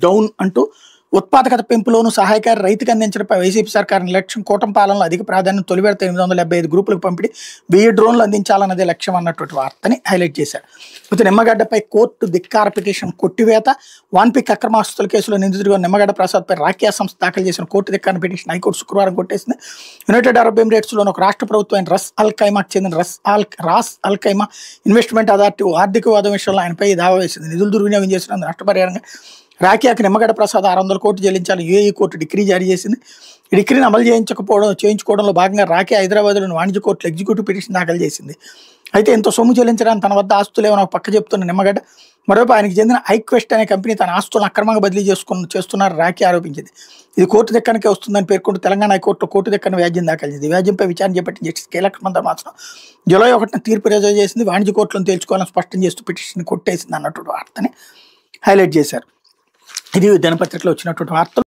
Down అంటూ ఉత్పాదకత పెంపులోను సహాయకారి రైతుకు అందించడంపై వైసీపీ సర్కారు నిర్లక్ష్యం, కూటమి పాలనలో అధిక ప్రాధాన్యం, తొలి విడత 875 గ్రూపులకు పంపిణీ, 1000 డ్రోన్లు అందించాలన్నదే లక్ష్యం అన్నటువంటి వార్తని హైలైట్ చేశారు. అయితే నిమ్మగడ్డపై కోర్టు ధిక్కార పిటిషన్ కొట్టివేత, వాన్పిక్ అక్రమాస్తుల కేసులో నిందితుడిగా నిమ్మగడ్డ ప్రసాద్పై రాకియా సంస్థ దాఖలు చేసిన కోర్టు ధిక్కార పిటిషన్ హైకోర్టు శుక్రవారం కొట్టేసింది. యునైటెడ్ అరబ్ ఎమిరేట్స్లోని ఒక రాష్ట్ర ప్రభుత్వం రస్ అల్ ఖైమాకు చెందిన రాస్ అల్ ఖైమా ఇన్వెస్ట్మెంట్ అథారిటీ ఆర్థిక వాదం విషయంలో ఆయనపై దావా వేసింది. నిధులు దుర్వినియోగం చేసిన నష్టపరిహారంగా రాకియాకి నిమ్మగడ్డ ప్రసాద్ 600 కోట్లు చెల్లించాలని యూఏఈ కోర్టు డిగ్రీ జారీ చేసింది. ఈ డిగ్రీని అమలు చేయించుకోవడంలో భాగంగా రాకియా హైదరాబాద్లోని వాణిజ్య కోర్టులో ఎగ్జిక్యూటివ్ పిటిషన్ దాఖలు చేసింది. అయితే ఇంత సొమ్ము చెల్లించడానికి తన వద్ద ఆస్తులు ఏమో పక్క చెప్తున్న నిమ్మగడ్డ, మరోవైపు ఆయనకు చెందిన ఐక్వెస్ట్ అనే కంపెనీ తన ఆస్తులను అక్రమంగా బదిలీ చేస్తున్నారు రాకియా ఆరోపించింది. ఇది కోర్టు దగ్గరకే వస్తుందని పేర్కొంటూ తెలంగాణ హైకోర్టులో కోర్టు దగ్గర వ్యాజ్యం దాఖలు చేసింది. వ్యాజ్యంపై విచారణ చేపట్టిన జస్టిస్ కైలాసమంతా మాత్రం జూలై 1న తీర్పు రిజర్వ్ చేసింది. వాణిజ్య కోర్టులను తేల్చుకోవాలని స్పష్టం చేస్తూ పిటిషన్ కొట్టేసింది అన్నటువంటి వార్తని హైలైట్ చేశారు. ఇది దినపత్రికలో వచ్చినటువంటి వార్తలు.